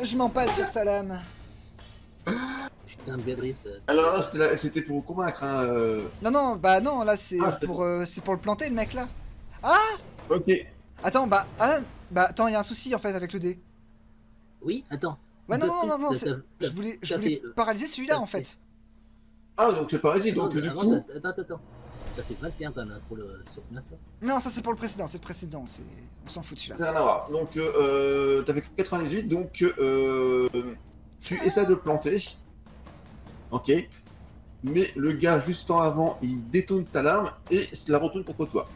Je m'empale sur sa lame. Putain, Béatrice. Alors là, c'était pour vous convaincre, hein. Non, non, bah non, là c'est Ah, c'était pour le planter, le mec là. Ah, Ok. attends, bah attends, il y a un souci en fait avec le dé. Oui, attends. Ouais, non, non, non, non, Béatrice, je voulais t'as fait, paralyser celui-là t'as en fait- fait. Ah, donc c'est pareil, donc du coup... Attends. T'as fait 21 quand même pour le sur Pinassa. Non, ça c'est pour le précédent, c'est le précédent, on s'en fout de Ça celui-là. n'a rien à voir. Donc, t'avais 98, donc tu essaies de le planter. Ok. Mais le gars, juste en avant, il détourne ta larme et la retourne contre toi.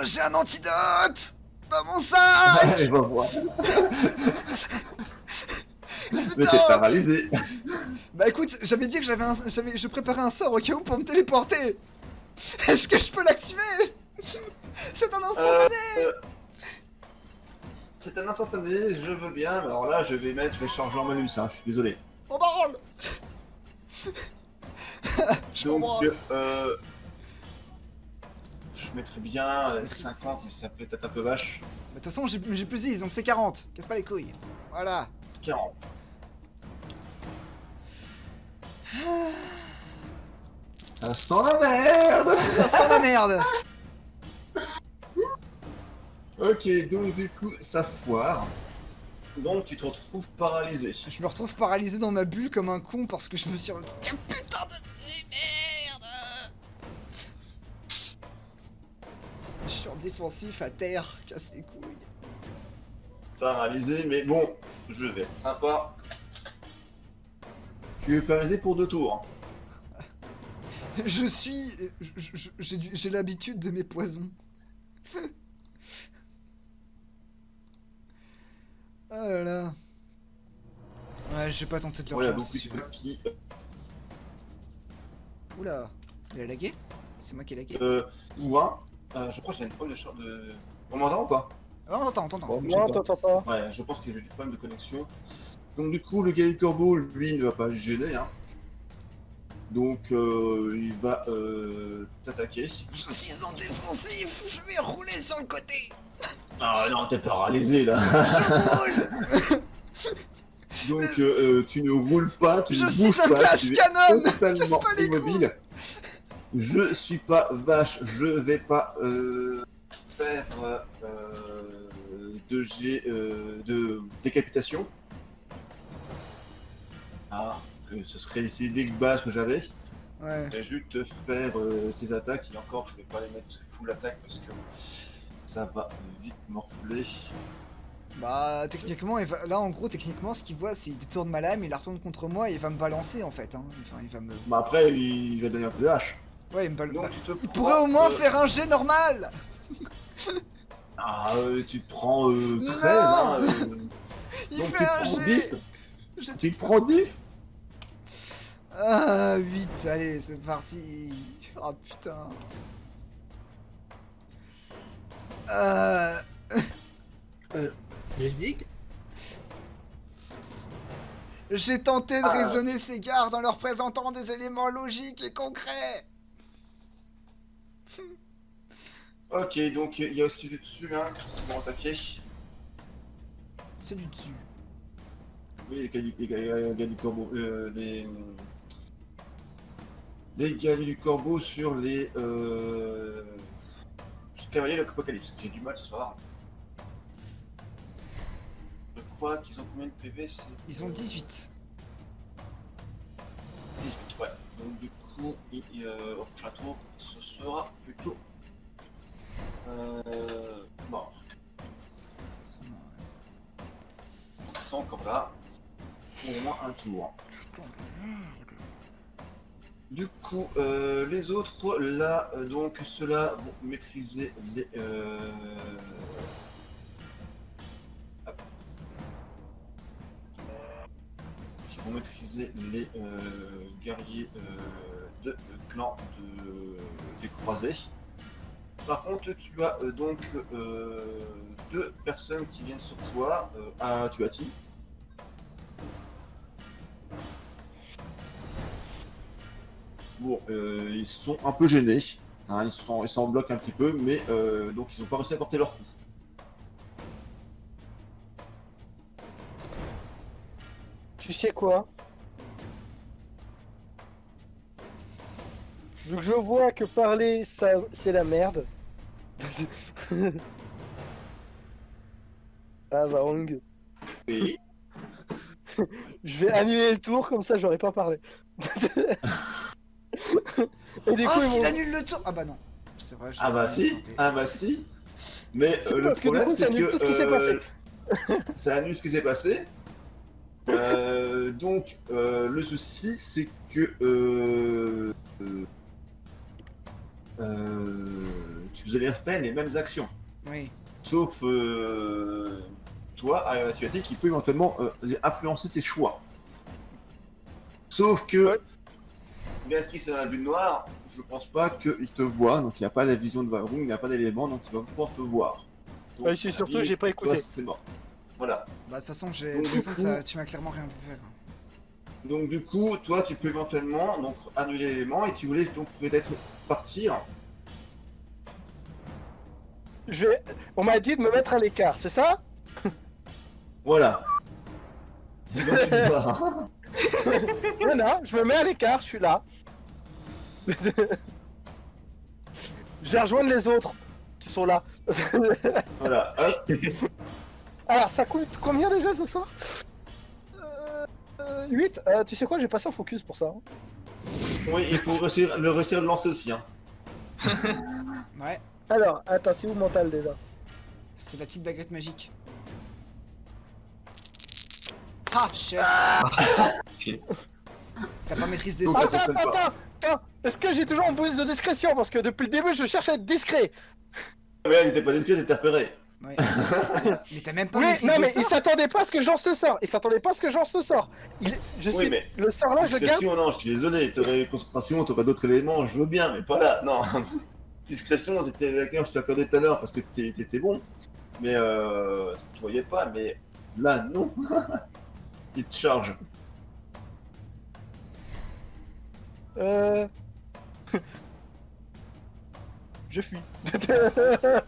J'ai un antidote dans mon Ouais, sac. va voir. Mais t'es Putain. paralysé. Bah écoute, j'avais dit que je préparais un sort au cas où pour me téléporter. Est-ce que je peux l'activer? C'est un instantané. C'est un instantané, je veux bien. Alors là, je vais charger en malus, hein, je suis désolé. On branle. Je m'en Donc, branle. je mettrais bien 50, mais ça peut être un peu vache. Mais de toute façon, j'ai plus 10, donc c'est 40. Casse pas les couilles. Voilà. 40. Ça sent la merde. Ça sent la merde. Ok, donc du coup, ça foire. Donc tu te retrouves paralysé. Je me retrouve paralysé dans ma bulle comme un con parce que je me suis... Putain de merde. Je suis en défensif à terre. Casse les couilles. Paralysé, mais bon, je vais être sympa. Tu es paralysé pour 2 tours. Je suis... J'ai l'habitude de mes poisons. Oh là là. Ouais, je vais pas tenter de le Voilà, refaire, donc c'est sûr. qui... Oula, il a lagué? C'est moi qui ai lagué. Ouin, je crois que j'ai un problème de... On m'entend ou pas? Ah, on t'entend. Non, t'entends pas. Ouais, je pense que j'ai des problèmes de connexion. Donc du coup, le gars du corbeau, lui, ne va pas le gêner, hein. Donc il va t'attaquer. Je suis en défensif, je vais rouler sur le côté. Ah non, t'es paralysé là. Je roule. Donc tu ne roules pas, tu Je ne suis bouges un pas, glace tu es canon. totalement Casse pas les immobile. Je suis pas vache, je vais pas faire de jet de décapitation. Ah, ce serait les idées basses que j'avais. Ouais. Je vais juste faire ces attaques, et encore je vais pas les mettre full attaque parce que ça va vite morfler. Bah techniquement, là en gros techniquement ce qu'il voit c'est il détourne ma lame, il la retourne contre moi et il va me balancer en fait. Hein. Enfin il va me... Bah après il va donner un peu de hache. Ouais il me balance. Donc, tu te Il prends, pourrait au moins faire un jet normal. Ah tu te prends 13 Non. hein. Il Donc fait tu un prends jet. 10. Tu te prends 10. Ah 8, allez c'est parti. Oh putain. J'explique. J'ai tenté de raisonner ces gardes en leur présentant des éléments logiques et concrets. Ok, donc il y a aussi des dessus hein, qui vont attaquer. C'est du dessus. Oui, les gars du corbeau. Les guerriers du corbeau sur les cavaliers de l'Apocalypse. J'ai du mal ce soir. Je crois qu'ils ont combien de PV? Ils ont 18. 18, ouais. Donc du coup, au prochain tour, ce sera plutôt mort. Ils sont comme là. Pour au moins un tour. Du coup, les autres, là, donc ceux-là vont maîtriser les... Ils vont maîtriser les guerriers de clan des croisés. Par contre, tu as donc 2 personnes qui viennent sur toi, à Tuati. Bon, ils sont un peu gênés, hein, ils s'en bloquent un petit peu, mais donc ils n'ont pas réussi à porter leur coup. Tu sais quoi? Vu que je vois que parler, ça, c'est la merde. Ah bah Rong. Oui. Je vais annuler le tour, comme ça j'aurais pas parlé. Et du Oh, coup, ils s'il vont- annule le tour. Ah bah non. C'est vrai, j'ai Ah bah pas si, tenté. ah bah si. Mais Si, le parce que du problème coup, ça c'est annule que tout ce qui s'est passé. ça annule ce qui s'est passé. Donc le souci c'est que tu allais refaire les mêmes actions. Oui. Sauf toi, tu as dit qu'il peut éventuellement influencer tes choix. Sauf que Ouais. Béatrice est dans la bulle noire, je pense pas qu'il te voit, donc il n'y a pas la vision de Varung, il n'y a pas d'élément, donc il va pouvoir te voir. Donc, Ouais, c'est surtout, lui, j'ai pas toi, écouté. c'est mort. Voilà. Bah, de toute façon, de Donc, toute du façon, coup- tu m'as clairement rien vu faire. Donc du coup, toi, tu peux éventuellement donc, annuler l'élément et tu voulais donc peut-être partir. On m'a dit de me mettre à l'écart, c'est ça? Voilà. Et donc, tu te barres. Voilà, je me mets à l'écart, je suis là. Je vais rejoindre les autres qui sont là. Voilà. Hop. Alors, ça coûte combien déjà ce soir 8. Tu sais quoi, j'ai passé en focus pour ça. Hein. Oui, il faut réussir de le lancer aussi. Hein. Ouais, Alors, attends, c'est où mental déjà? c'est la petite baguette magique. Ah, chef. Ok. T'as pas maîtrise des Donc, sorts. ça t'appelle pas. Attends. Est-ce que j'ai toujours un bonus de discrétion? Parce que depuis le début, je cherche à être discret. Mais là, il était pas discret, il était repéré. Ouais. Mais t'as même pas Oui, maîtrise non, des mais il sorts. s'attendait pas à ce que j'en se sort. Il s'attendait pas à ce que j'en se sort. Je Oui, suis... mais- Le sort là, je le garde. Discrétion, non, je suis désolé. T'aurais concentration, t'aurais d'autres éléments, je veux bien, mais pas là. Non. Discrétion, t'étais d'accord, je t'ai accordé tout à l'heure parce que t'étais bon. Mais parce que tu voyais pas, mais là, non. Il te charge. Je fuis. Je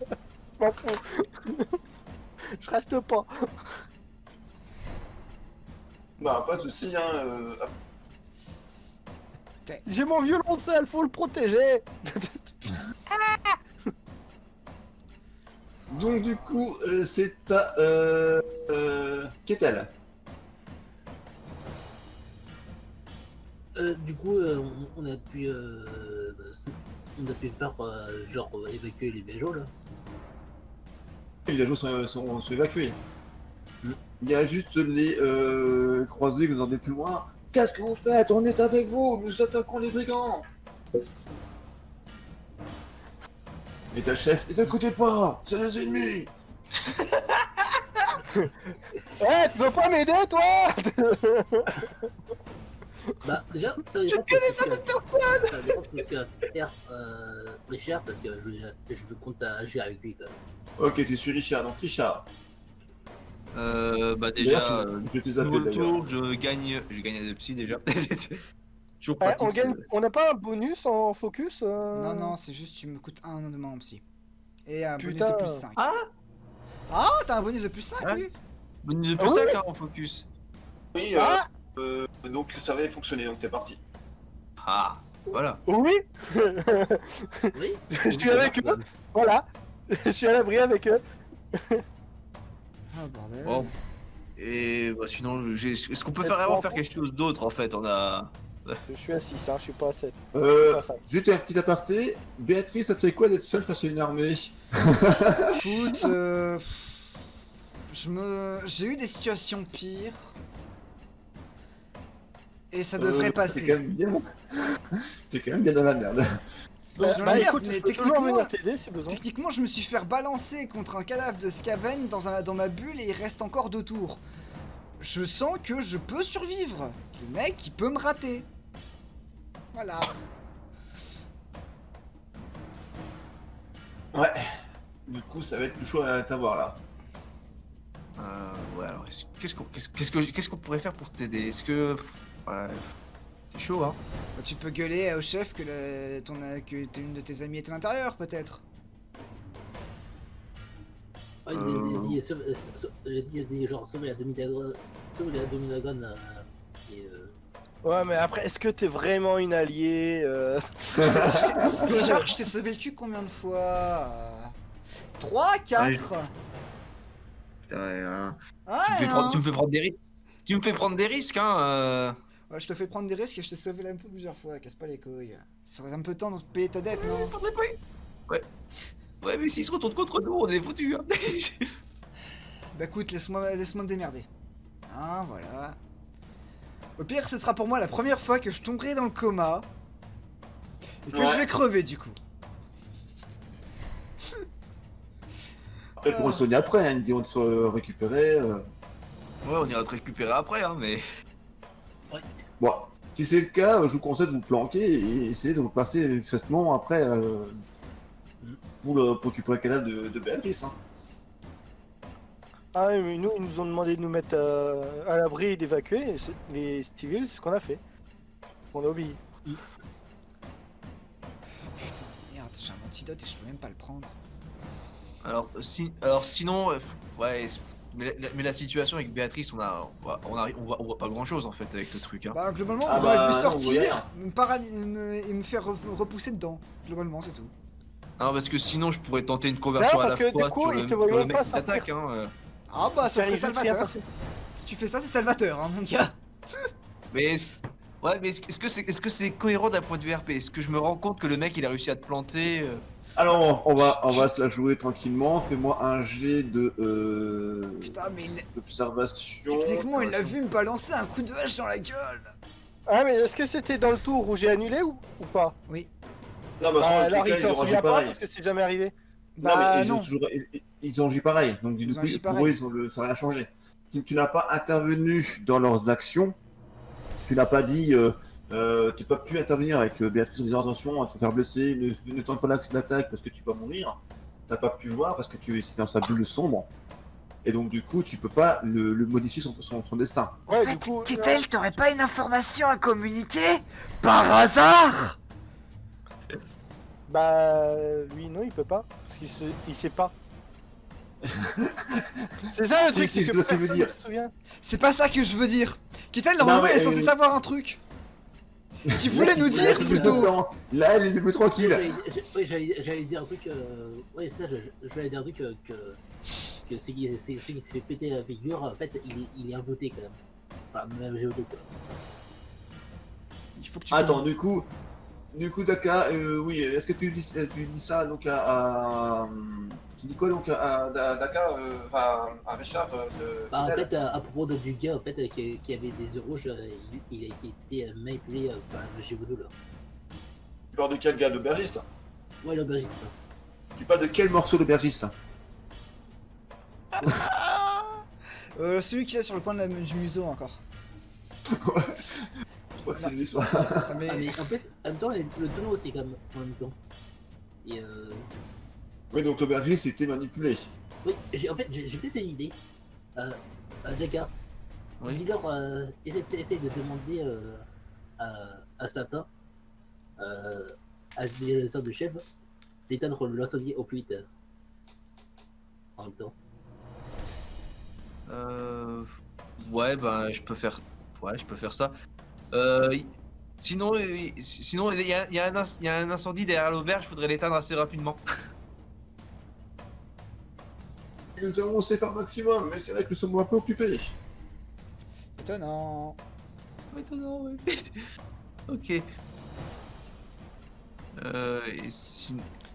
m'en fous. Je reste pas. Bah, pas de soucis, hein. Hop. J'ai mon violoncelle, faut le protéger. Donc, du coup, c'est à. Ketel. Du coup, on a pu faire genre évacuer les villageois là. Les villageois sont évacués. Mm. Il y a juste les croisés que vous en avez plus loin. Qu'est-ce que vous faites? On est avec vous, nous attaquons les brigands. Et ta chef, les écoutez pas, c'est les ennemis. Eh, tu veux pas m'aider, toi? Bah déjà, ça dépend de ce que va faire Richard parce que je compte agir avec lui quand même. Ok, tu suis Richard, donc Richard. Bah D'ailleurs, déjà, je vais te nouveau zapper d'ailleurs. tour, je gagne à psy déjà. Toujours Eh, pratique. on gagne... On n'a pas un bonus en focus Non, non, c'est juste tu me coûtes un de en psy. Et un bonus Putain. de plus 5. Ah Ah, t'as un bonus de plus 5, Ouais. oui. Bonus de Ah plus oui 5 en focus. Oui, Ah donc ça avait fonctionné, donc t'es parti. Ah, voilà. oui. Oui. Je suis avec eux. Voilà. Je suis à l'abri avec eux. Ah, bordel. Bon. Et bah, sinon, est-ce qu'on peut Être vraiment enfant. faire quelque chose d'autre en fait? On a. Je suis à 6, hein, je suis pas à 7. Euh, juste un petit aparté. Béatrice, ça te fait quoi d'être seule face à une armée? Écoute, j'ai eu des situations pires. Et ça devrait T'es passer. quand même bien. T'es quand même bien dans la merde. Bon, je suis dans la merde, écoute, mais je peux toujours techniquement, venir t'aider si besoin. techniquement, je me suis fait rebalancer contre un cadavre de Skaven dans ma bulle et il reste encore 2 tours. Je sens que je peux survivre. Le mec, il peut me rater. Voilà. Ouais. Du coup, ça va être plus chaud à t'avoir là. Ouais, alors, qu'est-ce qu'on pourrait faire pour t'aider? Est-ce que. Ouais. C'est chaud, hein? Bah, tu peux gueuler au chef que, que une de tes amies est à l'intérieur, peut-être. Ah, il a dit genre sauver la demi-dragonne Et Ouais, mais après, est-ce que t'es vraiment une alliée Richard, je t'ai sauvé le cul combien de fois 3, 4 Putain, hein. Ah, Tu me fais prendre des risques. Tu me fais prendre des risques, hein. Ouais, je te fais prendre des risques et je t'ai sauvé la peau plusieurs fois, casse pas les couilles. Ça serait un peu temps de payer ta dette, non? Ouais. Ouais, mais s'ils se retournent contre nous, on est foutus. Hein. Bah écoute, laisse-moi me démerder. Hein, voilà. Au pire, ce sera pour moi la première fois que je tomberai dans le coma. Et que Ouais. je vais crever, du coup. Après, pour soigner après, hein, ils diront de se récupérer. Ouais, on ira te récupérer après, hein, mais. Bon, si c'est le cas, je vous conseille de vous planquer et essayer de vous passer discrètement après pour récupérer le cadavre de Béatrice. Hein. Ah oui, mais nous, ils nous ont demandé de nous mettre à l'abri et d'évacuer. Et les civils, c'est ce qu'on a fait. On a oublié. Putain de merde, j'ai un antidote et je peux même pas le prendre. Alors sinon, ouais. Mais la situation avec Béatrice, on voit pas grand chose en fait avec le truc. Hein. Bah globalement, Ah vous m'avez bah, vu non, sortir, et me faire repousser dedans. Globalement, c'est tout. Non, parce que sinon, je pourrais tenter une conversion Non, à parce la que fois du coup, sur ils le, te voyaient sur le mec pas qui t'attaque. sortir. Hein. Ah bah, ça serait risque de rien salvateur. passer. Si tu fais ça, c'est salvateur, hein, mon gars. Mais ouais, mais est-ce que c'est cohérent d'un point de vue RP? Est-ce que je me rends compte que le mec il a réussi à te planter Alors, on va se la jouer tranquillement. Fais-moi un jet de Putain, mais d'observation. techniquement, il a vu me balancer un coup de hache dans la gueule. Ah, mais est-ce que c'était dans le tour où j'ai annulé ou pas? Non, mais Alors, sans il ils s'en ont agi souvient pas pareil. parce que c'est jamais arrivé. Non, mais Bah ils ont non. toujours, ils ont agi pareil. Donc, du Ils ont coup, agi pour pareil. eux, ça n'a rien changé. Tu n'as pas intervenu dans leurs actions. Tu n'as pas dit. Tu n'as pas pu intervenir avec Béatrice en disant attention, te faire blesser, ne tente pas l'axe d'attaque parce que tu vas mourir. Tu n'as pas pu voir parce que tu es dans sa bulle sombre. Et donc, du coup, tu peux pas le modifier son destin. Ouais, du coup. t'aurais pas une information à communiquer? Par hasard? Bah, lui, non, il peut pas. Parce il sait pas. C'est ça le Si, truc, si, c'est je que vois ce qu'il veut personne dire. ne se souvient. C'est pas ça que je veux dire. Kittel, normalement, mais, elle est censée savoir un truc. Tu voulais nous dire plutôt. Là, elle est plus tranquille. j'allais dire un truc. Ouais, ça, j'allais dire un truc que c'est qui se fait péter la figure, en fait, il est invoté quand même. Enfin, même Géodo quoi. Il faut que tu. Attends, du coup, Daka, oui, est-ce que tu dis ça donc tu dis quoi donc à Daka, enfin à Richard Bah, en fait, à propos du gars en fait, qui avait des yeux rouges, il a été manipulé par le Géodo là. Tu parles de quel gars, d'aubergiste? Ouais, l'aubergiste. Tu parles de quel morceau d'aubergiste? Celui qui est sur le coin du museau encore. Je crois que c'est l'histoire. Ah, Ah, mais en plus, en même temps, le tonneau aussi, quand même, en même temps. Et Oui, donc l'aubergiste était manipulé. oui, j'ai peut-être une idée. Daka, Oui. dis-leur, essaye de demander à Satan, à le sort de chef, d'éteindre l'incendie au plus vite. En même temps. Ouais, bah je peux faire ça. Sinon, il y a un incendie derrière l'auberge, il faudrait l'éteindre assez rapidement. Nous allons essayer de faire le maximum, mais c'est vrai que nous sommes un peu occupés. Étonnant. Étonnant, ouais. Ok. Et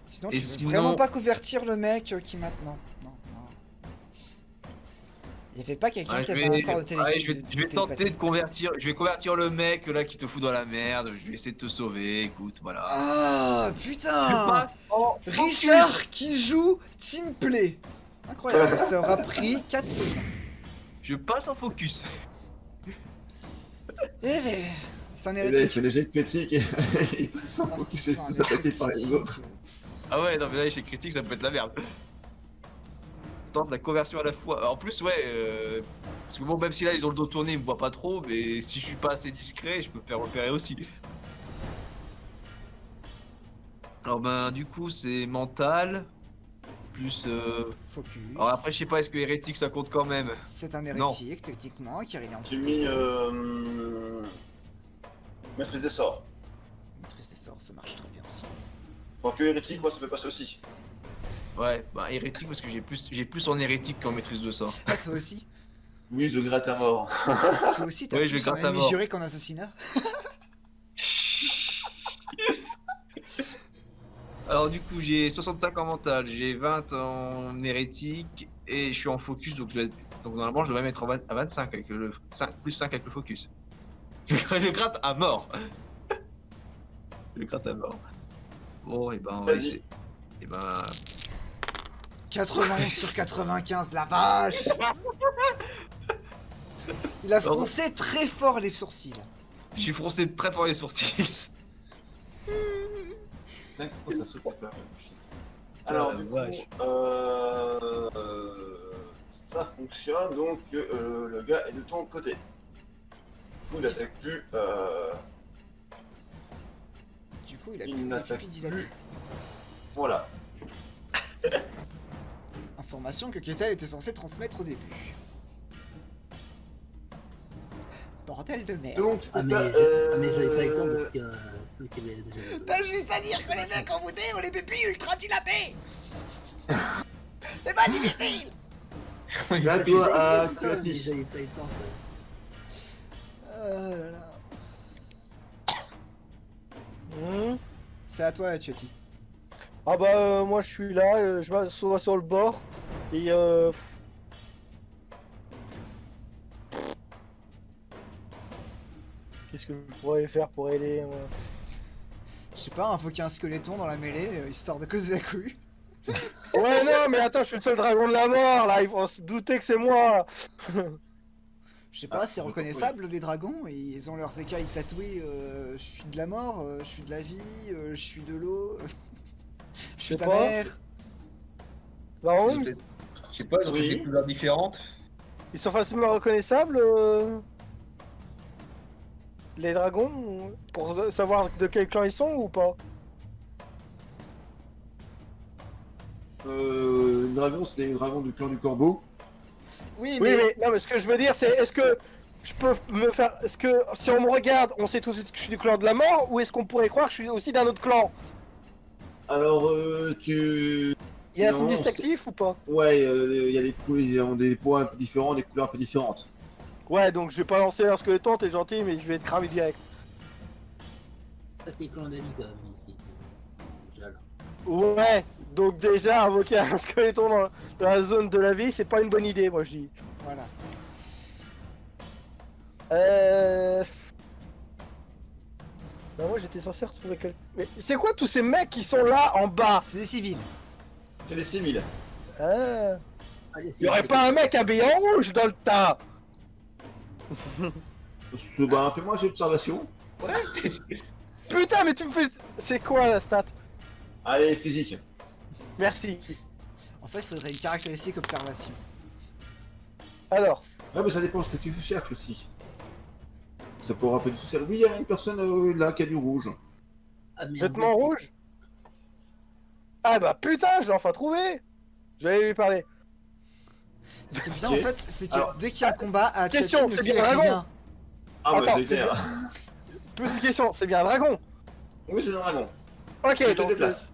Sinon, Et tu veux sinon- vraiment pas convertir le mec qui maintenant. Non, non. Il y avait pas quelqu'un qui avait un sort de ouais, je vais tenter télépathie. de convertir. Je vais convertir le mec là qui te fout dans la merde. Je vais essayer de te sauver. Écoute, voilà. Ah Je putain passe en Richard qui joue Team Play. Incroyable, ça aura pris 4 saisons. Je passe en focus. Eh ben, c'est un Et là, il hérétique. fait des jets de critique et il passe en Ah, focus c'est et fin, se fait attaquer par les hérétique. autres. Ah ouais, non mais là, chez critique, ça peut être la merde. Tente la conversion à la fois. En plus, ouais, parce que bon, même si là ils ont le dos tourné, ils me voient pas trop, mais si je suis pas assez discret, je peux me faire repérer aussi. Alors ben, du coup, c'est mental, plus. Focus. Alors après, je sais pas, est-ce que hérétique ça compte quand même? C'est un Non. hérétique, techniquement, car il est en J'ai mis maîtrise des sorts. Maîtrise des sorts, ça marche très bien aussi. Tant que hérétique, moi ça peut passer aussi. Ouais, bah hérétique parce que j'ai plus en hérétique qu'en maîtrise de sort. Ah, toi aussi? Oui, je gratte à mort. Toi aussi, t'as Oui, je plus vais en grâce à ennemi mort. juré qu'en assassinat? Alors du coup, j'ai 65 en mental, j'ai 20 en hérétique et je suis en focus, donc donc normalement je devrais mettre à 25 avec le plus 5 avec le focus. Je gratte à mort. Je gratte à mort. Bon, et ben on va Vas-y. essayer. Et ben 91 sur 95, la vache! Il a Pardon. froncé très fort les sourcils. j'ai froncé très fort les sourcils. Dingue, pourquoi ça saute à faire alors, Ah, du vache. coup, ça fonctionne, donc le gars est de ton côté. Du coup, il n'attaque plus. Du coup, il a Il plus la n'attaque pupille dilatée. plus. Voilà. Information que Ketal était censé transmettre au début. Bordel de merde. Donc, Ah, mais j'avais pas eu le temps parce que c'est ceux qui avaient déjà. T'as juste à dire que les mecs en voûté ont les pupilles ultra dilatées. C'est pas difficile. c'est à J'avais toi, pas eu le tu temps, mais affiches. j'avais pas eu le temps. Là là. C'est à toi, Chuty. Ah bah moi je suis là, je m'assois sur le bord et qu'est-ce que je pourrais faire pour aider moi? Je sais pas, invoquer un squeletton dans la mêlée, histoire de causer la couille. Ouais non mais attends, je suis le seul dragon de la mort là, ils vont se douter que c'est moi. Je sais pas, Ah, c'est je reconnaissable les dragons, et ils ont leurs écailles tatouées, je suis de la mort, je suis de la vie, je suis de l'eau, je suis de la pas. mer. Bah oui, Je sais pas, ils ont Oui. des couleurs différentes. ils sont facilement reconnaissables les dragons pour savoir de quel clan ils sont ou pas? Le dragon, c'est des dragons du clan du corbeau. Oui, Oui mais mais non mais ce que je veux dire c'est est-ce que je peux me faire est-ce que si on me regarde on sait tout de suite que je suis du clan de la mort ou est-ce qu'on pourrait croire que je suis aussi d'un autre clan? Alors, tu. Il y a un Non, signe distinctif ou pas? Ouais, il y a des couleurs, ils ont des points un peu différents, des couleurs un peu différentes. Ouais, donc je vais pas lancer un squeletton, t'es gentil, mais je vais être cramé direct. Ça, c'est clan d'amis quand même ici. Déjà là. Ouais, donc déjà invoquer un squeletton dans la zone de la vie, c'est pas une bonne idée, moi je dis. voilà. Bah moi j'étais censé retrouver quelqu'un. Mais c'est quoi tous ces mecs qui sont là en bas? C'est des civils. C'est des civils. Ah. Allez, Y aurait pas un mec habillé en rouge dans le tas? Bah, fais-moi j'ai observation. Putain, mais tu me fais. C'est quoi la stat? Allez, physique. Merci. En fait, il faudrait une caractéristique observation. Alors, Ouais, mais ça dépend ce que tu cherches aussi. Ça pourra pas du social. Oui, il y a une personne là qui a du rouge. Ah, merde, vêtements c'est- rouges? Ah bah putain, je l'ai enfin trouvé! J'allais lui parler. Ce qui est bien Ok. en fait, c'est que Alors, dès qu'il y a un combat, à question, Chuty ne c'est fait bien un dragon rien. Ah, bah, Attends, c'est c'est clair. Petite question, c'est bien un dragon? Oui, c'est un dragon. Ok, Je te donc. déplace.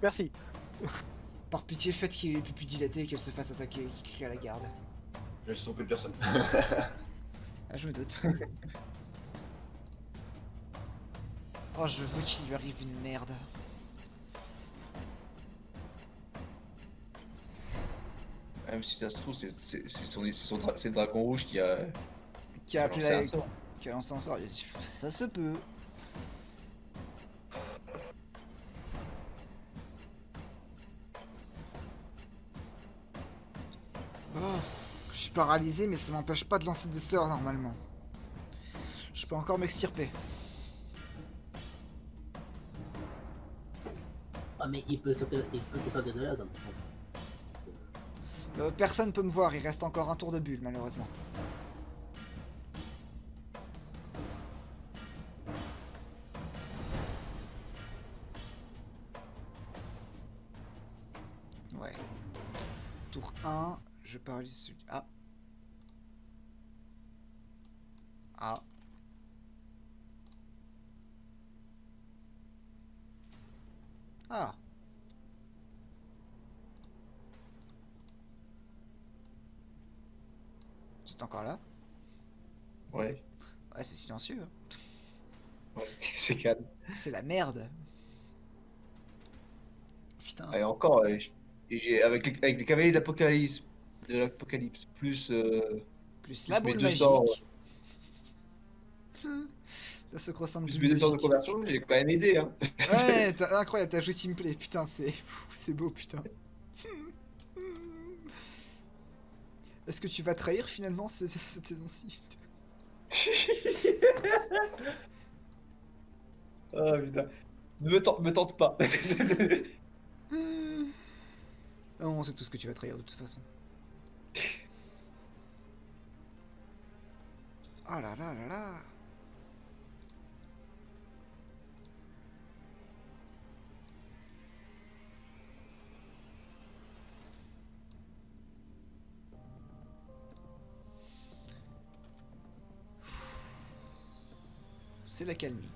Merci. Par pitié, faites qu'il ait les pupilles dilatées et qu'elle se fasse attaquer et qu'il crie à la garde. Je me suis trompé de personne. Ah, je me doute. Oh, je veux qu'il lui arrive une merde. Même si ça se trouve, c'est le dragon rouge qui a. Qui a appelé lancé la... un sort. Qui a lancé un sort. Il a dit, ça se peut. Oh, je suis paralysé, mais ça m'empêche pas de lancer des sorts normalement. Je peux encore m'extirper. Ah, mais il peut sortir de là, dans le sens. Personne peut me voir, il reste encore un tour de bulle malheureusement. Ouais. Je paralyse celui... Ah. Ah. Ah. C'est encore là? Ouais, Ouais, c'est silencieux, hein. ouais, c'est calme. C'est la merde. Putain. Et encore, avec les cavaliers de l'Apocalypse, plus, Plus plus la mes boule deux sorts, magique. La sacro-sainte plus boule mes deux sorts de magique. conversion, j'ai quand même aidé, hein. Ouais, incroyable, t'as joué teamplay, putain, c'est beau, putain. Est-ce que tu vas trahir finalement cette saison-ci? Ah putain. Me tente pas. Ah, on sait tout ce que tu vas trahir de toute façon. Ah là là là là. C'est la calmie.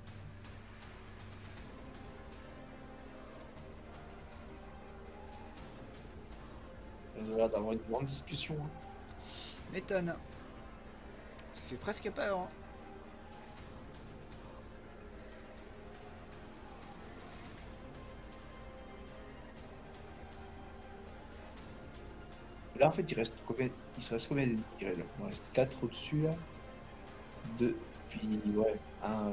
On a l'air d'avoir une grande discussion, hein. M'étonne. Ça fait presque peur, hein. Là en fait il se reste combien d'ennemis? Il en reste 4 au-dessus là. 2, puis ouais, un.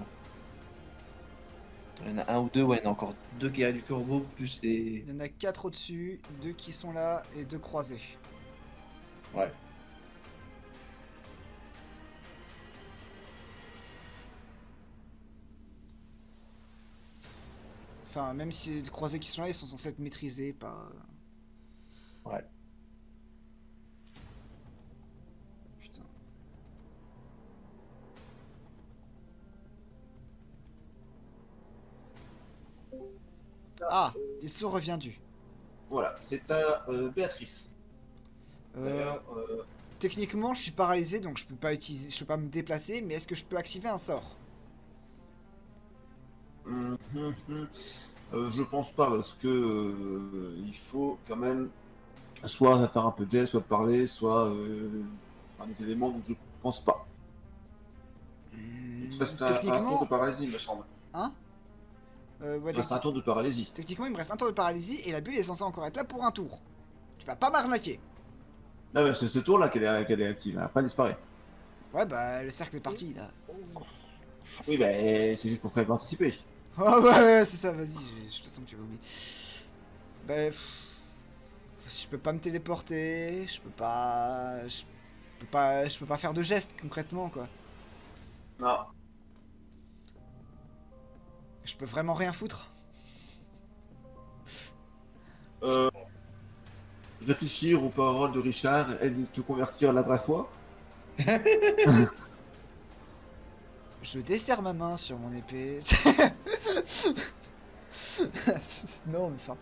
Il y en a un ou deux, ouais, il y en a encore 2 guerriers du corbeau, plus les. Il y en a 4 au-dessus, 2 qui sont là et 2 croisés. Ouais. Enfin, même si les croisés qui sont là, ils sont censés être maîtrisés par... Ouais. Putain. Ah, ils sont reviendus. Voilà, c'est à Béatrice. D'ailleurs, Techniquement, je suis paralysé, donc je peux pas utiliser, je peux pas me déplacer, mais est-ce que je peux activer un sort? Je pense pas parce que il faut quand même soit faire un peu de geste, soit parler, soit des éléments dont je pense pas. Il te reste un tour Techniquement, de paralysie, il me semble. hein? Ouais, Il te reste un tour de paralysie. techniquement, il me reste un tour de paralysie et la bulle est censée encore être là pour un tour. Tu vas pas m'arnaquer. Non, mais c'est ce tour-là qu'elle est active. Après, elle disparaît. Ouais, bah le cercle est parti là. Oui, bah, c'est juste pour prévoir anticiper. Oh ouais, c'est ça, vas-y, je te sens que tu vas oublier. Bah, je peux pas me téléporter, je peux pas... Je peux pas faire de gestes concrètement quoi. Non. Je peux vraiment rien foutre. Réfléchir aux paroles de Richard et de te convertir la vraie foi. Je desserre ma main sur mon épée. Non, mais enfin...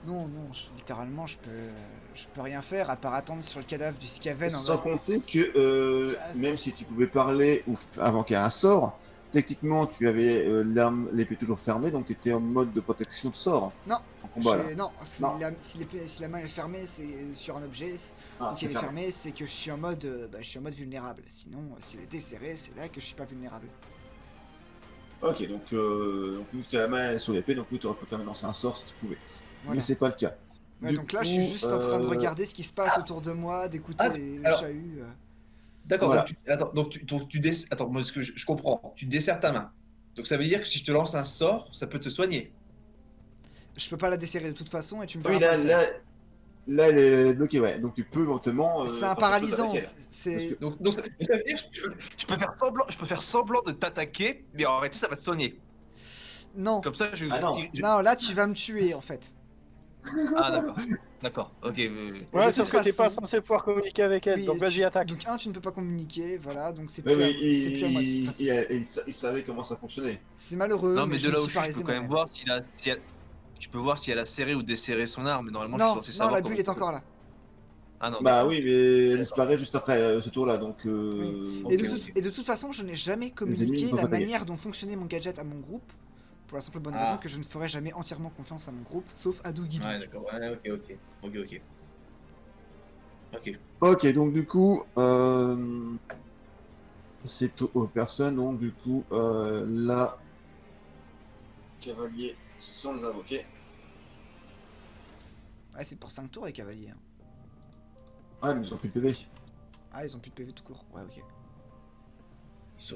Non, littéralement, je peux rien faire à part attendre sur le cadavre du Skaven en Sans mode... compter que même si tu pouvais parler ou invoquer un sort, techniquement tu avais l'épée toujours fermée, donc tu étais en mode de protection de sort. Non, En combat là. Non, si Non. si la main est fermée, c'est sur un objet, Ah, ou c'est qu'elle est fermé. fermée, c'est que je suis en mode, je suis en mode vulnérable. Sinon, si elle est desserrée, c'est là que je suis pas vulnérable. Ok, donc vu que tu as la main sur l'épée, donc oui, tu aurais pu quand même lancer un sort si tu pouvais. Voilà. Mais c'est pas le cas. Ouais, Du donc là, coup, je suis juste en train de regarder ce qui se passe autour de moi, d'écouter Ah, le alors- chahut. D'accord, Voilà. attends, moi, je comprends. Tu desserres ta main. Donc ça veut dire que si je te lance un sort, ça peut te soigner. Je peux pas la desserrer de toute façon et tu me Oui, verras pas le faire. là, elle est bloquée, ouais. Donc tu peux éventuellement. C'est un faire quelque chose paralysant, avec elle. c'est... Donc ça veut dire que je peux faire semblant de t'attaquer, mais en réalité ça va te soigner. Non, Comme ça, Ah non. non, là, tu vas me tuer, en fait. Ah d'accord, d'accord, ok. Ouais, de sauf toute que t'es pas façon- censé pouvoir communiquer avec elle, Oui, donc vas-y, attaque. Donc, tu ne peux pas communiquer, voilà, donc c'est Ouais, plus, mais c'est plus à moi de toute façon. il savait comment ça fonctionnait. C'est malheureux, Non mais je de me là où suis je suis, je paralysé peux quand même moi-même. voir tu peux voir si elle a serré ou desserré son arme, mais normalement je Non, suis censé non, savoir la comment bulle est ça encore là. Ah non. Bah d'accord. oui, mais elle disparaît juste après ce tour-là, donc... Ok, Et de toute façon, je n'ai jamais ennemis communiqué ne peuvent la pas gagner. manière dont fonctionnait mon gadget à mon groupe, pour la simple bonne Ah. raison que je ne ferai jamais entièrement confiance à mon groupe, sauf à Dougie. Ouais, d'accord. Ouais, ok. Ok. Ok, donc du coup, c'est aux personnes, donc du coup, là, cavalier sont les invoqués. Ouais, c'est pour 5 tours les cavaliers. Hein. Ouais, mais ils ont plus de PV. Ah, ils ont plus de PV tout court. Ouais, ok.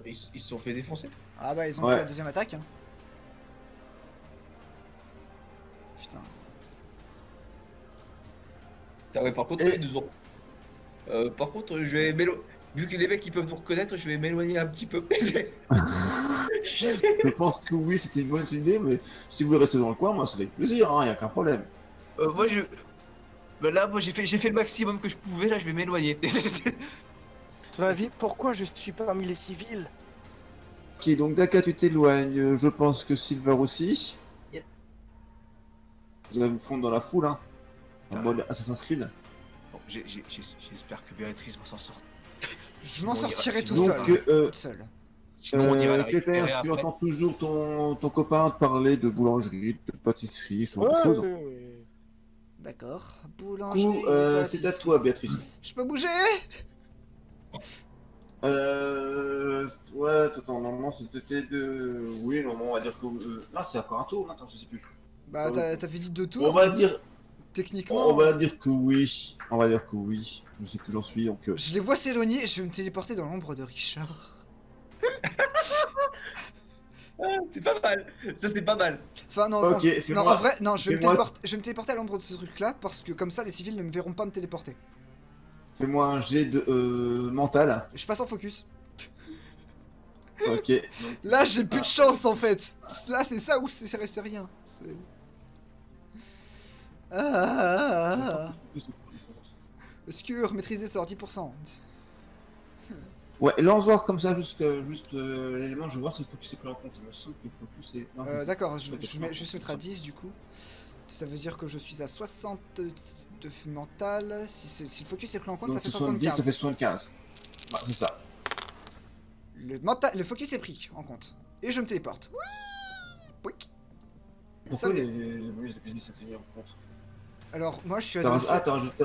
Ils se sont fait défoncer. Ah bah, ils ont Ouais. pris la deuxième attaque. Hein. Putain. Ah ouais, par contre, Et- ils nous ont. Par contre, je vais vu que les mecs ils peuvent nous reconnaître, je vais m'éloigner un petit peu. Je pense que oui, c'était une bonne idée, mais si vous voulez rester dans le coin, moi, ça fait plaisir, hein, y a qu'un problème. Moi je. Bah là, moi j'ai fait le maximum que je pouvais, là je vais m'éloigner. Ton avis, pourquoi je suis parmi les civils? Ok, donc Daka, tu t'éloignes, je pense que Silver aussi. Yep. Vous allez vous fondre dans la foule, hein, en mode Assassin's Creed. Bon, j'espère que Béatrice va s'en sortir. Je m'en Sinon, on ira- sortirai tout sinon, seul. Donc, Toute seule. Sinon on ira la Cléper, récupérer tu après. entends toujours ton copain te parler de boulangerie, de pâtisserie, ce genre de Ouais, choses. ouais. D'accord. Du Boulangerie. coup, c'est à pâtisserie. toi, Béatrice. Je peux bouger? Ouais, attends, normalement c'était de... Oui, normalement on va dire que... Non, c'est encore un tour, attends, je sais plus. Bah, t'avais dit 2 tours. On va dire... Techniquement. On va dire que oui. On va dire que oui. Je sais plus où j'en suis, donc... Je les vois s'éloigner, je vais me téléporter dans l'ombre de Richard. Ah, c'est pas mal. Ça c'est pas mal. Enfin, non, Ok, non, fais-moi- en vrai, non, je vais fais-moi- me téléporter à l'ombre de ce truc-là parce que comme ça, les civils ne me verront pas me téléporter. Fais-moi un jet de mental. Je passe en focus. Ok. Donc, Là, j'ai plus de chance en fait. Là, c'est ça où c'est resté rien. Obscur, maîtriser sort 10%. Ouais, lance voir comme ça, juste l'élément, je vais voir si le focus est pris en compte. Il me semble que le focus est... Non, D'accord, je Ok, vais juste mettre à 10 du coup. Ça veut dire que je suis à 60 de mental. Si le focus est pris en compte, donc, ça fait 70, 75. ça fait 75. Ouais, c'est ça. Le focus est pris en compte. Et je me téléporte. Oui, pouic. Pourquoi Salut. les bonus depuis 10 c'était mis en compte? Alors, moi, je suis T'as adossé, ah, t'as rajouté...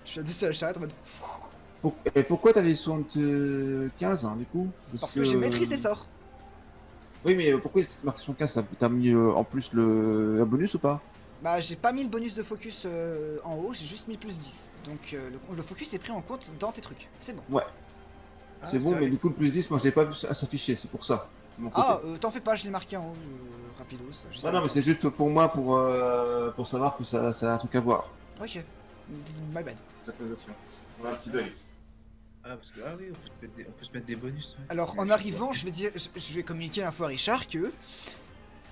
je suis adossé à la charrette en mode... Et pourquoi t'avais 75 hein, du coup? Parce que j'ai maîtrisé des sorts. Oui, mais pourquoi cette marque 75 t'as mis en plus un bonus ou pas? Bah, j'ai pas mis le bonus de focus en haut, j'ai juste mis plus 10. Donc, le focus est pris en compte dans tes trucs. C'est bon. C'est bon, mais du coup le plus 10, moi je l'ai pas vu à s'afficher, c'est pour ça. de mon côté. Ah, t'en fais pas, je l'ai marqué en haut, rapidos. Ah non, mais c'est juste pour moi, pour savoir que ça a un truc à voir. Ok, my bad. Synchronisation. On a un petit bug. Ah parce que ah oui, on peut se mettre des bonus. Ouais. Alors, en arrivant, je vais communiquer l'info à Richard que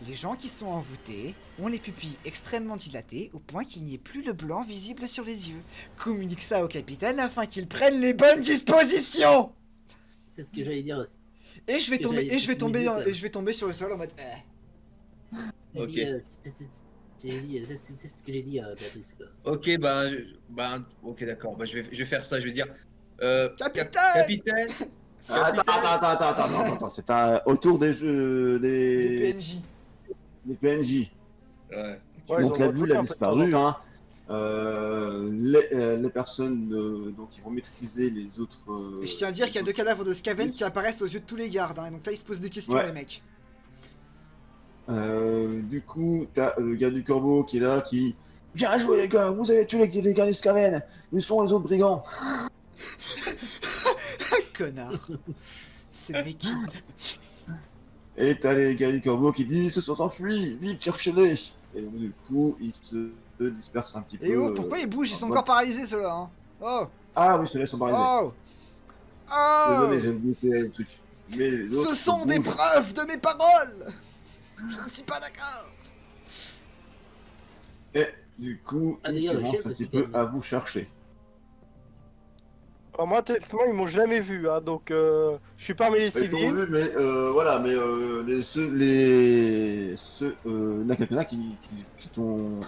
les gens qui sont envoûtés ont les pupilles extrêmement dilatées au point qu'il n'y ait plus le blanc visible sur les yeux. Communique ça au capitaine afin qu'il prenne les bonnes dispositions. C'est ce que j'allais dire aussi. Et je vais Que tomber, j'allais- et je vais c'est tomber, minutes, et je vais tomber sur le sol en mode. J'ai Ok. dit, c'est ce que j'ai dit à Béatrice. Quoi. Ok, ok d'accord. Bah, je vais faire ça. Je vais dire. Capitaine Capitaine. Attends, c'est autour des jeux, Les PNJ. des PNJ. Ouais. Ouais, Donc ils la ont bulle a un peu de temps en disparu, temps. hein. Les personnes donc ils vont maîtriser les autres. Et je tiens à dire qu'il y a 2 cadavres de Skaven qui apparaissent aux yeux de tous les gardes, hein, et donc là ils se posent des questions, Ouais. les mecs. Du coup, t'as le gars du corbeau qui est là, qui. Bien joué les gars, vous avez tué les gars des Skaven. Ils sont les autres brigands. Connard. C'est mec. Et t'as les gars du corbeau qui disent ils se sont enfuis, vite cherchez-les. Et donc du coup, ils se dispersent un petit peu. Et oh, pourquoi ils bougent? Ils sont encore paralysés ceux-là, hein. Oh. Ah oui, ceux-là sont paralysés. Oh. Oh. Désolé, j'ai oublié le truc. Mais les autres, Ce sont ils des bougent. preuves de mes paroles. Je ne suis pas d'accord. Et du coup, Ah, ils d'ailleurs, le commencent chef un aussi, petit peu quand même. à vous chercher. Alors moi, techniquement, ils m'ont jamais vu, hein, donc je suis parmi les Ils t'ont civils. vu, mais voilà, mais il y en a quelques-uns qui t'ont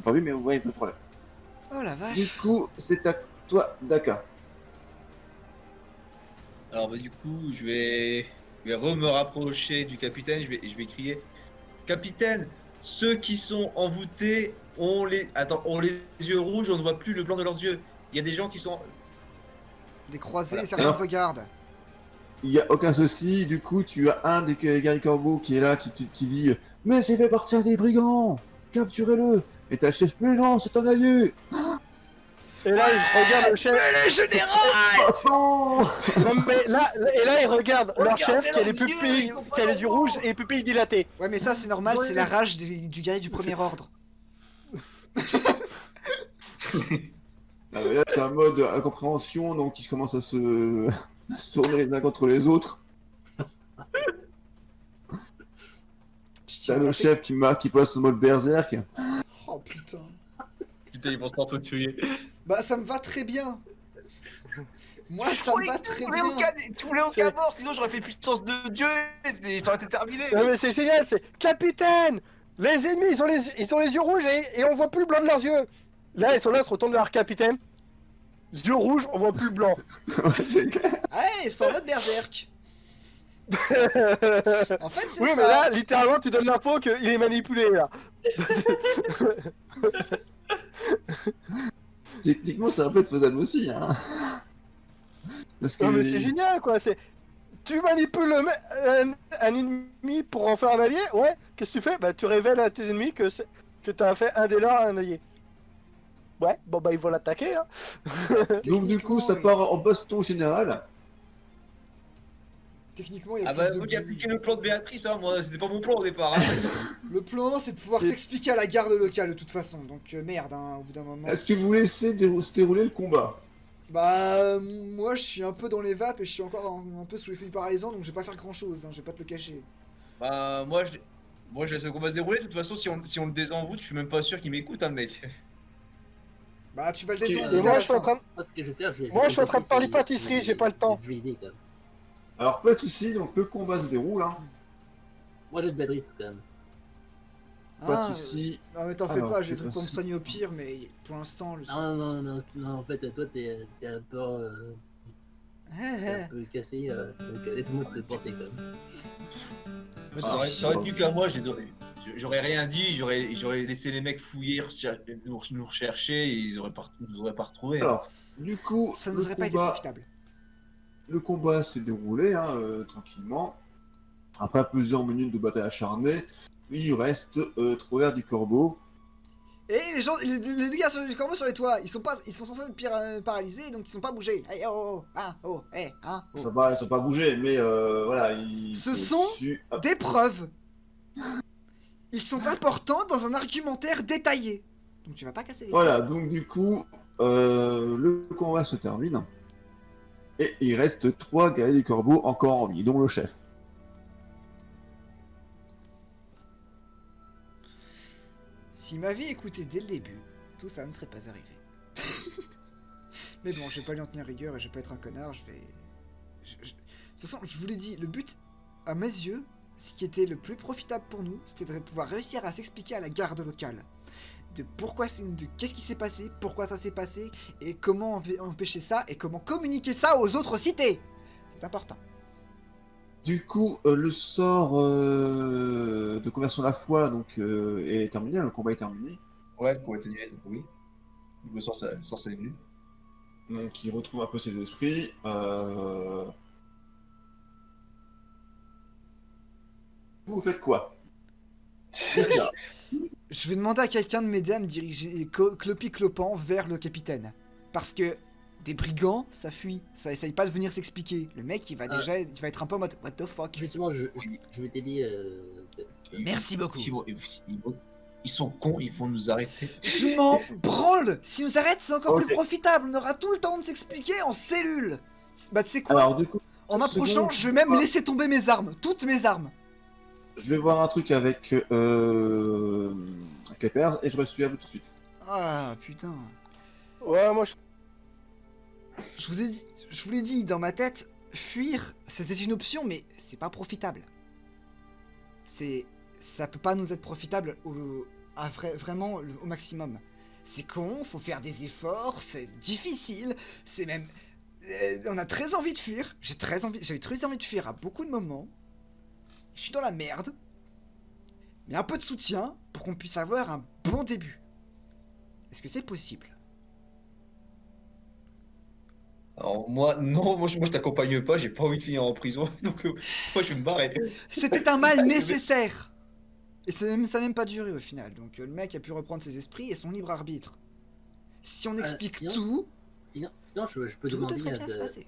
pas vu, mais ouais, pas de problème. Oh la Du vache. coup, c'est à toi, Daka. Alors, bah, du coup, je vais me rapprocher du capitaine. Je vais crier Capitaine, ceux qui sont envoûtés ont les yeux rouges, on ne voit plus le blanc de leurs yeux. Il y a des gens qui sont. Des croisés, Voilà. certains Alors- regardent. Il n'y a aucun souci, du coup, tu as un des guerriers corbeaux qui est là, qui dit mais c'est fait partir des brigands, capturez-le. Et t'as le chef, mais non, c'est un allié. Et là, il regarde le chef. Mais les généraux Attends. Non, mais là, ils regardent leur Regardez chef qui a les leurs yeux, pupilles, ils sont pas qui a les yeux normaux. rouges et les pupilles dilatées. Ouais, mais ça, c'est normal, c'est la rage du guerrier du premier ordre. Ah, mais là, c'est un mode incompréhension, donc ils commencent à se tourner les uns contre les autres. Je T'as tiens le à chef qui passe au mode berserk. Oh putain. Putain, ils vont s'entretuer. Bah, ça me va très bien. Moi, ça me va très bien. Tu voulais C'est- aucun mort, sinon j'aurais fait puissance de Dieu et ça aurait été terminé. Non, mais c'est génial, c'est capitaine. Les ennemis, ils ont les yeux rouges et on voit plus le blanc de leurs yeux. Là, ils sont là, ils se retournent vers leur capitaine. Yeux rouges, on voit plus le blanc. Ouais, c'est clair. Ah, ils sont en mode berserk. En fait, c'est Oui, ça. mais là, littéralement, tu donnes l'info qu'il est manipulé, là. Techniquement, c'est un peu faisable aussi. Hein. Parce que Non, mais c'est génial, quoi. Tu manipules un ennemi pour en faire un allié. Ouais, qu'est-ce que tu fais? Bah, tu révèles à tes ennemis que t'as fait un des leurs un allié. Ouais, bon, bah, ils vont l'attaquer, hein. Donc du coup, ça Techniquement, part en baston général. Techniquement, il y a Ah plus bah, de moi qui ai bulles. appliqué le plan de Béatrice, hein, moi c'était pas mon plan au départ. Hein. Le plan, c'est de pouvoir C'est- s'expliquer à la garde locale de toute façon. Donc, merde, hein, au bout d'un moment. Est-ce que vous laissez se dérouler le combat? Bah, moi, je suis un peu dans les vapes et je suis encore un peu sous l'effet du paralysant, donc je vais pas faire grand chose, hein, je vais pas te le cacher. Bah, moi je laisse le combat se dérouler. De toute façon, si on le désenvoûte, je suis même pas sûr qu'il m'écoute, hein, mec. Bah, tu vas le Et désenvoûter Et à moi, la je suis en fin. train de... Moi, ce que je vais faire, Moi, je suis en train de faire l'épicerie, j'ai pas le temps. Je vais aider, quand même. Alors pas de soucis, donc le combat se déroule. Hein. Moi, j'ai de bad risque, quand même. Pas Ah, de soucis. non, mais t'en fais Alors, pas, j'ai des c'est trucs pour me pas- soigner au pire, mais pour l'instant, le. Non, en fait, toi, t'es un peu, cassé, donc laisse-moi te porter, quand même. Ça aurait tenu qu'à moi, j'aurais rien dit, j'aurais laissé les mecs fouiller, nous rechercher, et ils nous auraient pas retrouvés. Alors, du coup, Ça nous aurait pas été profitable. le combat s'est déroulé hein, tranquillement. Après plusieurs minutes de bataille acharnée, il reste Troer du Corbeau. Et les gens, les deux gars sur les corbeaux sur les toits, ils sont censés être paralysés, donc ils sont pas bougés. Hey, oh, oh, ah, oh, hey, hein, Ils oh. sont pas bougés, mais voilà, ils Ce sont Ah, Des preuves. Ils sont importants dans un argumentaire détaillé. Donc tu vas pas casser les Voilà, donc du coup, le combat se termine. Et il reste 3 guerriers du Corbeau encore en vie, dont le chef. Si ma vie écoutait dès le début, tout ça ne serait pas arrivé. Mais bon, je vais pas lui en tenir rigueur et je vais pas être un connard, je vais... De toute façon, je vous l'ai dit, le but, à mes yeux, ce qui était le plus profitable pour nous, c'était de pouvoir réussir à s'expliquer à la garde locale. De qu'est-ce qui s'est passé, pourquoi ça s'est passé, et comment empêcher ça, et comment communiquer ça aux autres cités. C'est important. Du coup, le sort de conversion à la foi donc, est terminé, le combat est terminé. Ouais, le combat était nul, donc oui. Donc le sens est nul. Donc il retrouve un peu ses esprits. Vous faites quoi? Je vais demander à quelqu'un de m'aider à me diriger clopi-clopant vers le capitaine. Parce que des brigands, ça fuit. Ça essaye pas de venir s'expliquer. Le mec, il va déjà il va être un peu en mode what the fuck. Justement, je vais t'aider. Merci beaucoup. Ils sont cons, ils vont nous arrêter. Je m'en branle. Si nous arrête, c'est encore Ok. plus profitable. On aura tout le temps de s'expliquer en cellule. Bah tu sais quoi, Alors du coup, en m'approchant, seconde, je vais même ah. laisser tomber mes armes. Toutes mes armes. je vais voir un truc avec Clippers et je reçois à vous tout de suite. Ah putain. Ouais, moi, Je vous l'ai dit, dans ma tête, fuir, c'était une option, mais c'est pas profitable. Ça peut pas nous être profitable vraiment au maximum. C'est con, faut faire des efforts, c'est difficile, c'est même... on a très envie de fuir, j'avais très envie de fuir à beaucoup de moments. Je suis dans la merde. Mais un peu de soutien pour qu'on puisse avoir un bon début. Est-ce que c'est possible? Alors moi, non, moi je t'accompagne pas, j'ai pas envie de finir en prison, donc moi je vais me barrer. C'était un mal nécessaire. Et ça n'a même pas duré au final. Donc le mec a pu reprendre ses esprits et son libre arbitre. Si on explique sinon- tout, Sinon, je peux tout demander devrait bien se de... passer.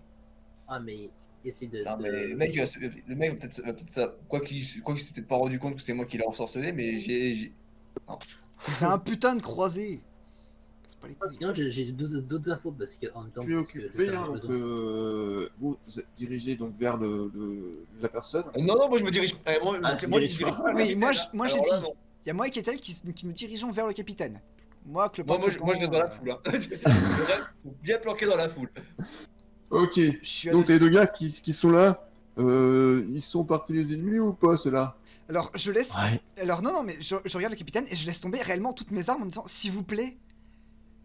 Ah, mais essayer de... Non, mais le mec va peut-être ça, quoi qu'il s'est peut-être pas rendu compte que c'est moi qui l'ai ensorcelé, mais T'as un putain de croisé. C'est pas les couilles. Sinon, j'ai d'autres infos parce que en même temps... Tu es parce que je occupé, sais hein, que donc besoin. vous êtes dirigé donc vers la personne. Non, non, moi je me dirige. Moi, Ah, c'est tu moi qui diriges dirige pas. pas le Oui, capitaine, moi hein. j'ai Alors là, dit. non. Il y a moi et Ketel qui nous dirigeons vers le capitaine. Moi, que le Moi je reste dans la foule. Hein. Je reste bien planqué dans la foule. Ok. Je suis Donc allé... les deux gars qui sont là, ils sont partis les ennemis ou pas ceux-là? Alors, je laisse... Ouais. Alors, non, mais je regarde le capitaine et je laisse tomber réellement toutes mes armes en disant, s'il vous plaît,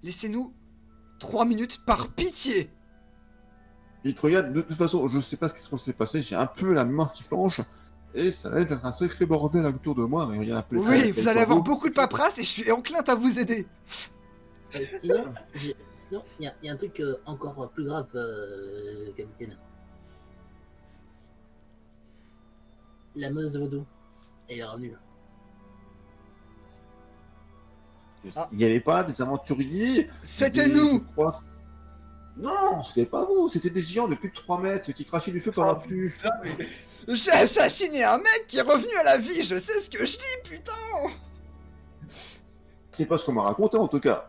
laissez-nous 3 minutes par pitié. Ils te regardent, de toute façon, je sais pas ce qui s'est passé, j'ai un peu la main qui flanche, et ça va être un sacré bordel autour de moi, mais regarde un peu. Oui, vous allez avoir beaucoup de paperasse et je suis enclin à vous aider. Sinon, il y a un truc encore plus grave, capitaine. La menace de vaudou, elle est revenue. Ah. Il n'y avait pas des aventuriers. C'était des- nous. je crois- Non, c'était pas vous, c'était des géants de plus de 3 mètres qui crachaient du feu par la cul. Putain, mais. J'ai assassiné un mec qui est revenu à la vie, je sais ce que je dis, putain. C'est pas ce qu'on m'a raconté en tout cas.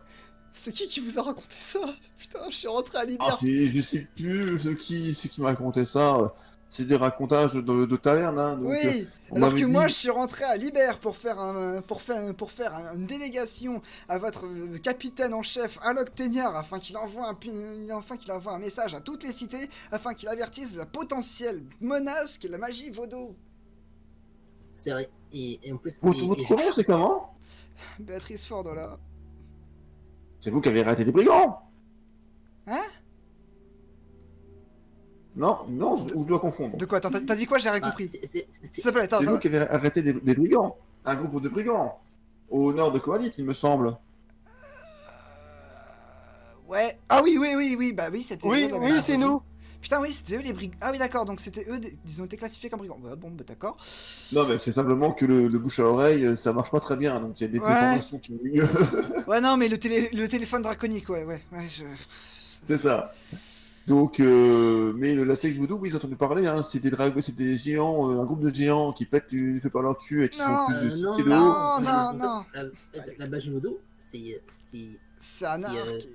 C'est qui vous a raconté ça? Putain, je suis rentré à Libère. Ah, je sais plus ce qui m'a raconté ça. C'est des racontages de taverne, hein. Donc, Oui, on alors m'avait que dit- moi je suis rentré à Libère pour faire une délégation à votre capitaine en chef Alok Teignard afin qu'il envoie un message à toutes les cités afin qu'il avertisse de la potentielle menace qu'est la magie vaudou. C'est vrai. Et en plus... Votre nom, c'est comment? Béatrice Fordola. C'est vous qui avez arrêté des brigands? Hein? Non, non, je dois confondre. De quoi? Attends, t'as dit quoi? J'ai rien Ah, compris. c'est- S'il te plaît, attends, C'est vous attends. qui avez arrêté des brigands. Un groupe de brigands. Au nord de Koalit, il me semble. Ouais. Ah oui, bah oui, c'était eux, Oui, la oui, magie c'est vaudou. nous. Putain, oui, c'était eux les brigands. Ah oui, d'accord, donc c'était eux, ils ont été classifiés comme brigands. Ouais, bon, bah d'accord. Non, mais c'est simplement que le bouche à oreille, ça marche pas très bien. Donc il y a des Ouais. informations qui... Ouais, non, mais le téléphone draconique, ouais, C'est ça. Donc, mais la secte voodoo, oui, j'ai entendu parler, hein, c'est des géants, un groupe de géants qui pètent du feu par leur cul et qui Non, font plus de 6 non, pieds de non. haut. Non. La magie vaudou, c'est C'est un art qui...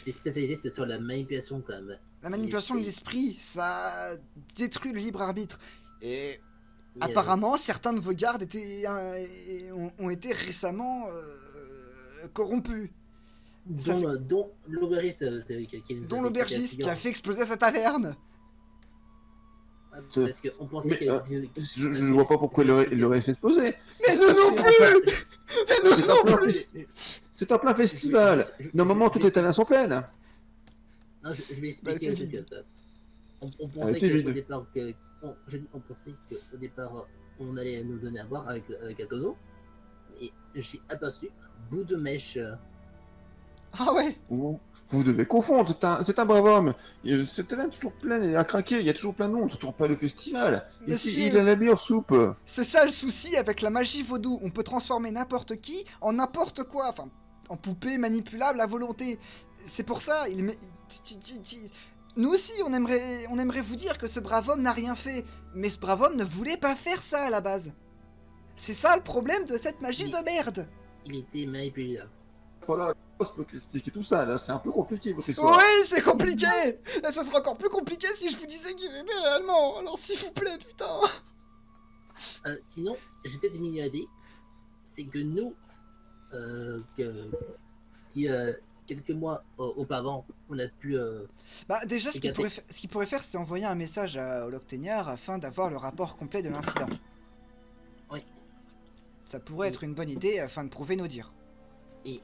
c'est spécialisé sur la manipulation quand même. La manipulation de Et l'esprit, ça détruit le libre arbitre. Et Et, apparemment, certains de vos gardes ont été récemment corrompus. Ça, dont l'aubergiste, dont l'aubergiste qui a fait exploser sa taverne. Parce qu'on pensait Mais, qu'il je ne vois pas pourquoi il l'aurait fait exploser. Mais nous non plus. Mais nous C'est non en plein plus. C'est en plein festival. Normalement, toutes les tavernes sont pleines. Non, je vais Bah, elle expliquer. était vide. On Elle était pensait vide. qu'au départ, on pensait qu'au départ, on allait nous donner à boire avec un tonneau. Et j'ai aperçu un bout de mèche. Ah ouais. Vous devez confondre, c'est un brave homme. Cette taverne est toujours pleine, elle est à craquer, il y a toujours plein de monde, surtout pas le festival. Ici, Monsieur. il a la meilleure soupe. C'est ça le souci avec la magie vaudou. On peut transformer n'importe qui en n'importe quoi. Enfin, en poupée manipulable à volonté. C'est pour ça. Nous aussi, on aimerait vous dire que ce brave homme n'a rien fait. Mais ce brave homme ne voulait pas faire ça à la base. C'est ça le problème de cette magie de merde. Il était manipulé. Voilà, je peux expliquer tout ça, là, c'est un peu compliqué votre histoire. Oui, c'est compliqué. Et ce serait encore plus compliqué si je vous disais qu'il était réellement. Alors s'il vous plaît, putain. Sinon, j'ai peut-être une idée. C'est que nous, quelques mois auparavant, on a pu. Bah déjà, ce qu'il Écarté. pourrait faire, c'est envoyer un message à Alok Teignard afin d'avoir le rapport complet de l'incident. Oui. Ça pourrait être une bonne idée afin de prouver nos dires. et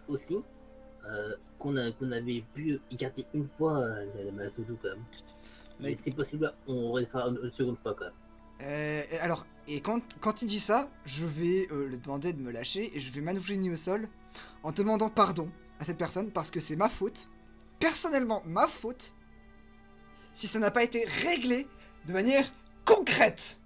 aussi qu'on avait pu écarter une fois la Masudu quand même. Mais- Et c'est possible, on restera une seconde fois quand même. Alors, et quand il dit ça, je vais le demander de me lâcher et je vais m'agenouiller au sol en demandant pardon à cette personne parce que c'est ma faute, personnellement ma faute, si ça n'a pas été réglé de manière concrète.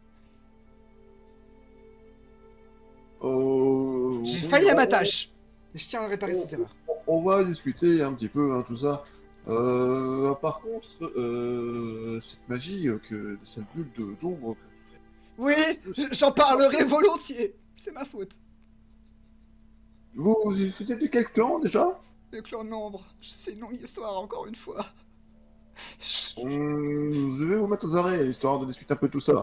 J'ai Oui, failli à ma tâche. Et je tiens à réparer cette erreur. On va discuter un petit peu, hein, tout ça. Par contre, cette magie, cette bulle d'ombre, Oui, j'en parlerai volontiers. C'est ma faute. vous êtes de quel clan déjà? Le clan de l'ombre, c'est une longue histoire encore une fois. Je vais vous mettre aux arrêts, histoire de discuter un peu tout ça.